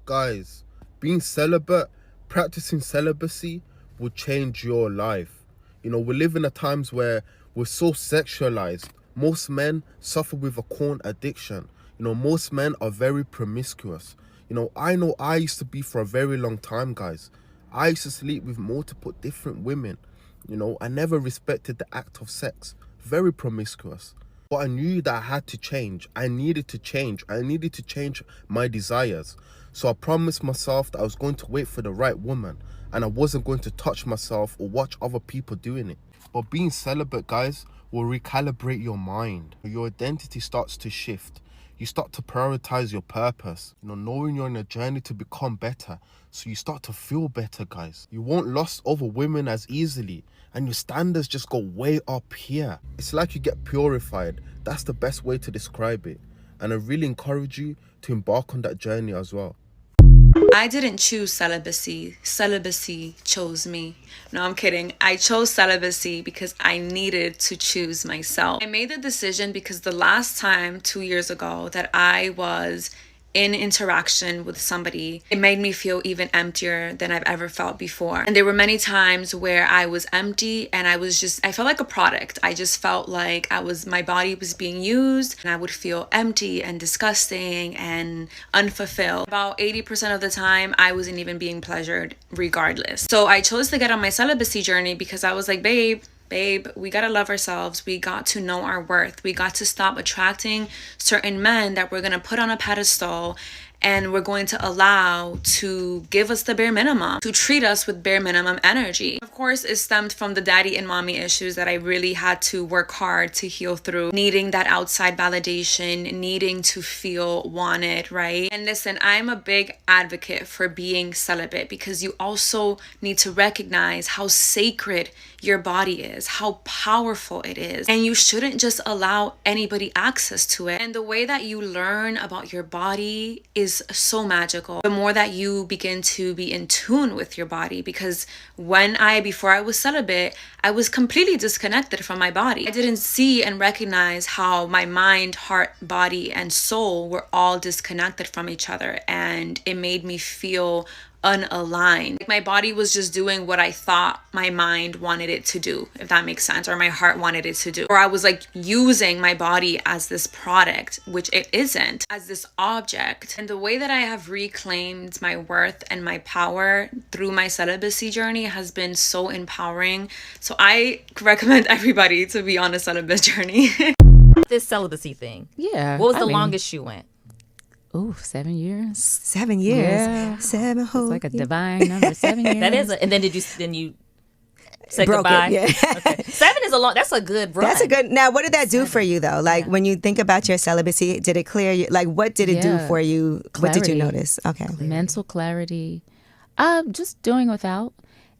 Guys, being celibate, practicing celibacy will change your life. We live in a times where we're so sexualized. Most men suffer with a corn addiction. Most men are very promiscuous. I know I used to be for a very long time, guys. I used to sleep with multiple different women. I never respected the act of sex. Very promiscuous. But I knew that I had to change. I needed to change. I needed to change my desires. So I promised myself that I was going to wait for the right woman, and I wasn't going to touch myself or watch other people doing it. But being celibate, guys, will recalibrate your mind. Your identity starts to shift. You start to prioritize your purpose, knowing you're on a journey to become better. So you start to feel better, guys. You won't lust over women as easily, and your standards just go way up here. It's like you get purified. That's the best way to describe it. And I really encourage you to embark on that journey as well. I didn't choose celibacy. Celibacy chose me. No, I'm kidding. I chose celibacy because I needed to choose myself. I made the decision because the last time, 2 years ago, that I was in interaction with somebody, it made me feel even emptier than I've ever felt before. And there were many times where I was empty and I felt like a product. I just felt like my body was being used, and I would feel empty and disgusting and unfulfilled. About 80% of the time, I wasn't even being pleasured regardless. So I chose to get on my celibacy journey because I was like, babe, we gotta love ourselves. We got to know our worth. We got to stop attracting certain men that we're gonna put on a pedestal and we're going to allow to give us the bare minimum, to treat us with bare minimum energy. Of course, it stemmed from the daddy and mommy issues that I really had to work hard to heal through, needing that outside validation, needing to feel wanted, right? And listen, I'm a big advocate for being celibate because you also need to recognize how sacred your body is, how powerful it is, and you shouldn't just allow anybody access to it. And the way that you learn about your body is so magical. The more that you begin to be in tune with your body, because before I was celibate, I was completely disconnected from my body. I didn't see and recognize how my mind, heart, body, and soul were all disconnected from each other, and it made me feel unaligned. My body was just doing what I thought my mind wanted it to do, if that makes sense, or my heart wanted it to do. Or I was like using my body as this product, which it isn't, as this object. And the way that I have reclaimed my worth and my power through my celibacy journey has been so empowering. So I recommend everybody to be on a celibate journey. This celibacy thing. Yeah. What was the longest you went? Oh, 7 years. 7 years. Yeah. 7 whole It's like a divine number. 7 years. That is, and then you say Broke goodbye? it, yeah. Okay. 7 is that's a good run. That's a good. Now, what did that do for you though? Like when you think about your celibacy, did it clear you? Like what did it do for you? What did you notice? Okay. Mental clarity. Just doing without.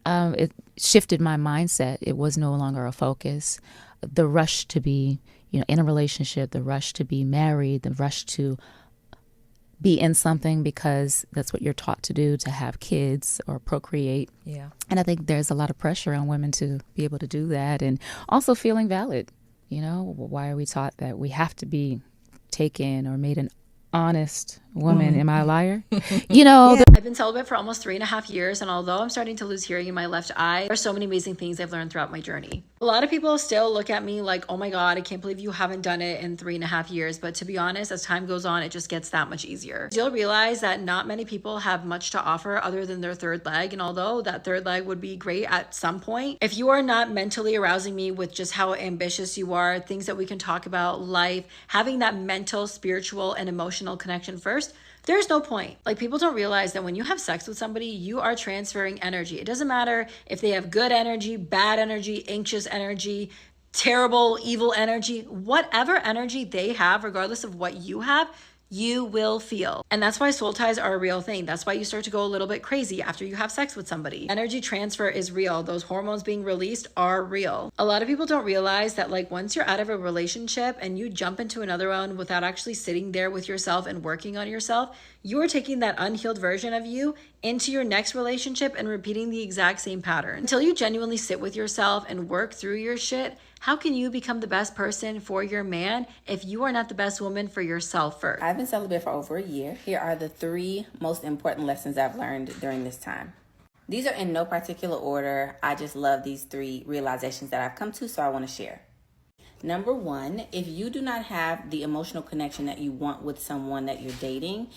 It shifted my mindset. It was no longer a focus. The rush to be, in a relationship, the rush to be married, the rush to be in something because that's what you're taught to do, to have kids or procreate. Yeah. And I think there's a lot of pressure on women to be able to do that, and also feeling valid. Why are we taught that we have to be taken or made an honest woman? Am I a liar? I've been celibate for almost 3.5 years, and although I'm starting to lose hearing in my left eye, there are so many amazing things I've learned throughout my journey. A lot of people still look at me like, oh my God, I can't believe you haven't done it in 3.5 years. But to be honest, as time goes on, it just gets that much easier. You'll realize that not many people have much to offer other than their third leg. And although that third leg would be great at some point, if you are not mentally arousing me with just how ambitious you are, things that we can talk about, life, having that mental, spiritual, and emotional connection first, there's no point. Like, people don't realize that when you have sex with somebody, you are transferring energy. It doesn't matter if they have good energy, bad energy, anxious energy, terrible, evil energy, whatever energy they have, regardless of what you have, you will feel. And that's why soul ties are a real thing. That's why you start to go a little bit crazy after you have sex with somebody. Energy transfer is real. Those hormones being released are real. A lot of people don't realize that, like, once you're out of a relationship and you jump into another one without actually sitting there with yourself and working on yourself, you are taking that unhealed version of you into your next relationship and repeating the exact same pattern. Until you genuinely sit with yourself and work through your shit, How can you become the best person for your man if you are not the best woman for yourself first? I've been celibate for over a year. Here are the 3 most important lessons I've learned during this time. These are in no particular order. I just love these 3 realizations that I've come to, so I want to share. Number 1, if you do not have the emotional connection that you want with someone that you're dating,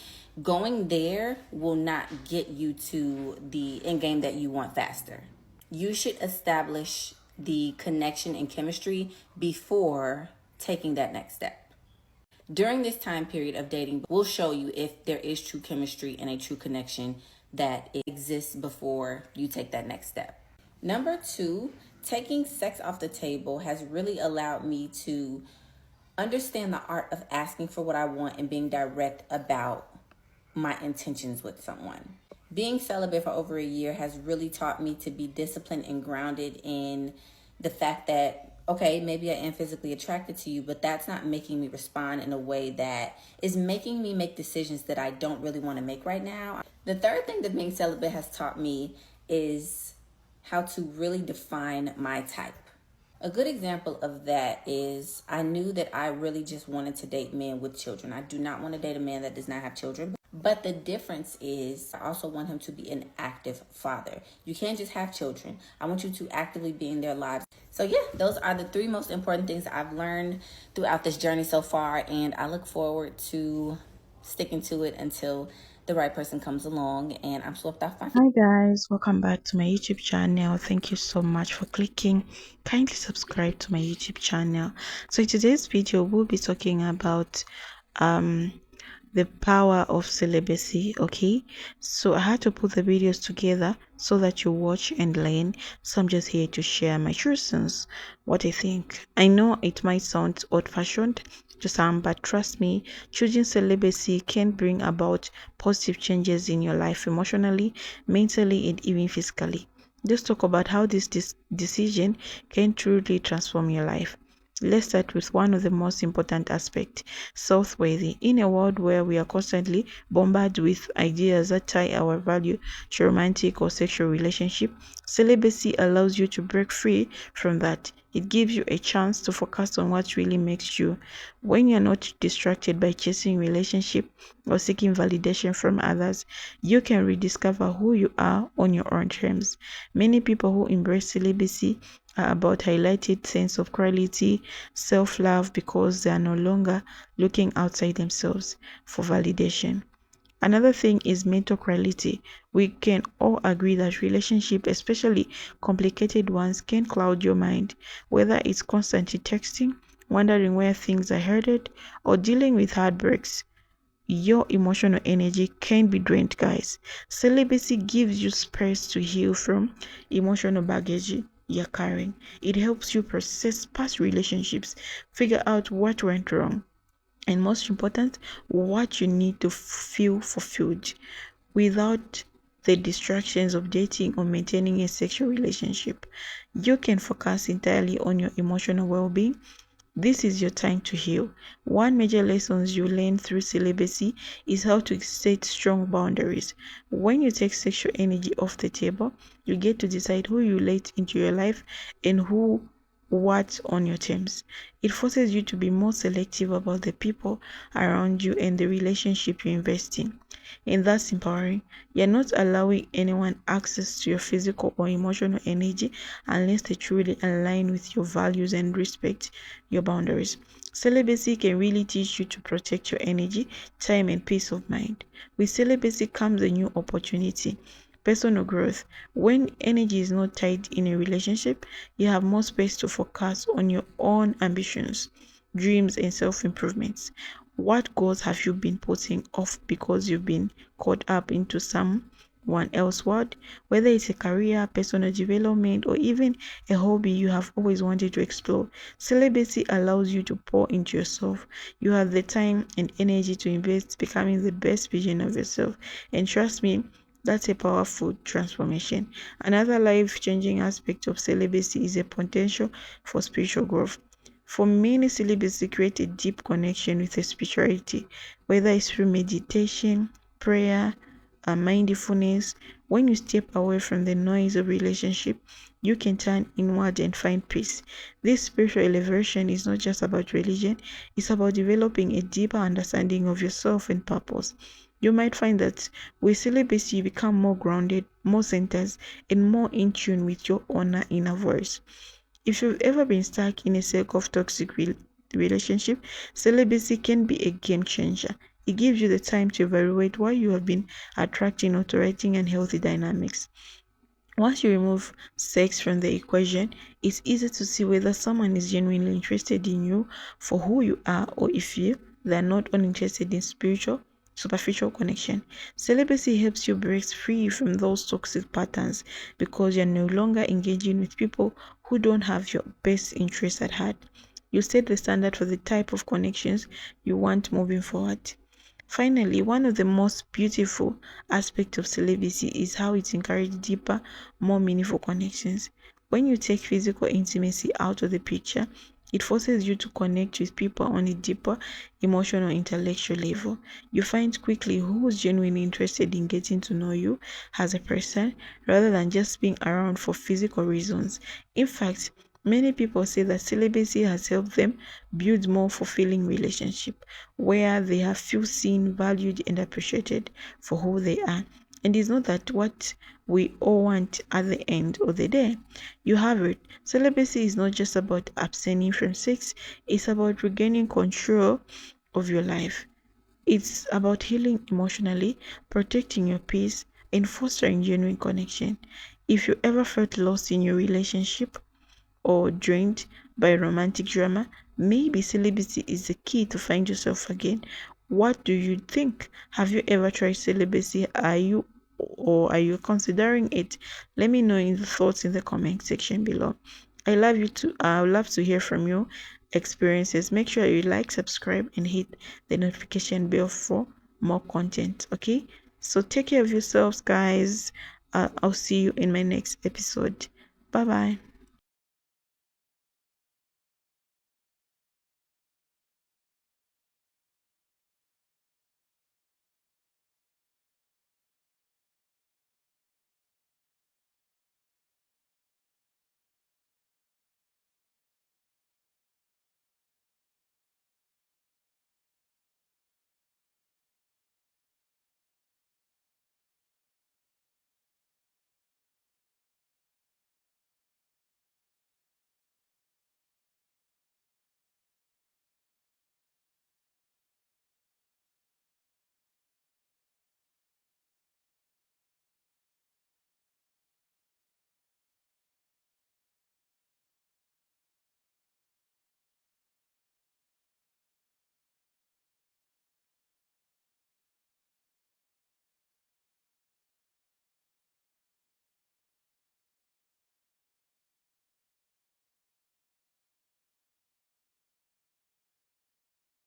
going there will not get you to the end game that you want faster. You should establish the connection and chemistry before taking that next step. During this time period of dating, we'll show you if there is true chemistry and a true connection that exists before you take that next step. Number 2, taking sex off the table has really allowed me to understand the art of asking for what I want and being direct about my intentions with someone. Being celibate for over a year has really taught me to be disciplined and grounded in the fact that, okay, maybe I am physically attracted to you, but that's not making me respond in a way that is making me make decisions that I don't really want to make right now. The third thing that being celibate has taught me is how to really define my type. A good example of that is I knew that I really just wanted to date men with children. I do not want to date a man that does not have children. But the difference is I also want him to be an active father. You can't just have children. I want you to actively be in their lives. So yeah, those are the 3 most important things I've learned throughout this journey so far. And I look forward to sticking to it until the right person comes along and I'm swept off my feet. Hi guys, welcome back to my YouTube channel. Thank you so much for clicking. Kindly subscribe to my YouTube channel. So in today's video, we'll be talking about the power of celibacy. Okay, so I had to put the videos together so that you watch and learn. So I'm just here to share my true sense, what I think. I know it might sound old-fashioned to some, but trust me, choosing celibacy can bring about positive changes in your life emotionally, mentally, and even physically. Let's talk about how this decision can truly transform your life. Let's start with one of the most important aspects, self-worthy. In a world where we are constantly bombarded with ideas that tie our value to romantic or sexual relationship, celibacy allows you to break free from that. It gives you a chance to focus on what really makes you. When you're not distracted by chasing relationship or seeking validation from others, you can rediscover who you are on your own terms. Many people who embrace celibacy are about highlighted sense of quality, self-love, because they are no longer looking outside themselves for validation. Another thing is mental clarity. We can all agree that relationships, especially complicated ones, can cloud your mind. Whether it's constantly texting, wondering where things are headed, or dealing with heartbreaks, your emotional energy can be drained, guys. Celibacy gives you space to heal from emotional baggage you're carrying. It helps you process past relationships, figure out what went wrong, and most important, what you need to feel fulfilled without the distractions of dating or maintaining a sexual relationship. You can focus entirely on your emotional well-being. This is your time to heal. One major lesson you learn through celibacy is how to set strong boundaries. When you take sexual energy off the table, you get to decide who you let into your life and what on your terms. It forces you to be more selective about the people around you and the relationship you invest in. And that's empowering. You're not allowing anyone access to your physical or emotional energy unless they truly align with your values and respect your boundaries. Celibacy can really teach you to protect your energy, time, and peace of mind. With celibacy comes a new opportunity. Personal growth. When energy is not tied in a relationship, you have more space to focus on your own ambitions, dreams, and self-improvements. What goals have you been putting off because you've been caught up into someone else's world? Whether it's a career, personal development, or even a hobby you have always wanted to explore, celibacy allows you to pour into yourself. You have the time and energy to invest becoming the best version of yourself. And trust me, that's a powerful transformation. Another life-changing aspect of celibacy is a potential for spiritual growth. For many, celibacy creates a deep connection with a spirituality, whether it's through meditation, prayer, mindfulness, When you step away from the noise of relationship, you can turn inward and find peace. This spiritual elevation is not just about religion, it's about developing a deeper understanding of yourself and purpose. You might find that with celibacy, you become more grounded, more centered, and more in tune with your inner voice. If you've ever been stuck in a cycle of toxic relationship, celibacy can be a game changer. It gives you the time to evaluate why you have been attracting or tolerating unhealthy dynamics. Once you remove sex from the equation, it's easy to see whether someone is genuinely interested in you for who you are, or if they're not uninterested in superficial connection. Celibacy helps you break free from those toxic patterns because you're no longer engaging with people who don't have your best interests at heart. You set the standard for the type of connections you want moving forward. Finally, one of the most beautiful aspects of celibacy is how it encourages deeper, more meaningful connections. When you take physical intimacy out of the picture, it forces you to connect with people on a deeper emotional, intellectual level. You find quickly who's genuinely interested in getting to know you as a person rather than just being around for physical reasons. In fact, many people say that celibacy has helped them build more fulfilling relationship where they have feel seen, valued, and appreciated for who they are. And it's not that what we all want at the end of the day. You have it. Celibacy is not just about abstaining from sex, it's about regaining control of your life. It's about healing emotionally, protecting your peace, and fostering genuine connection. If you ever felt lost in your relationship, or drained by romantic drama, maybe celibacy is the key to find yourself again. What do you think? Have you ever tried celibacy? Are you considering it? Let me know in the thoughts in the comment section below. I would love to hear from you experiences. Make sure you like, subscribe, and hit the notification bell for more content. Okay? So take care of yourselves, guys. I'll see you in my next episode. Bye bye.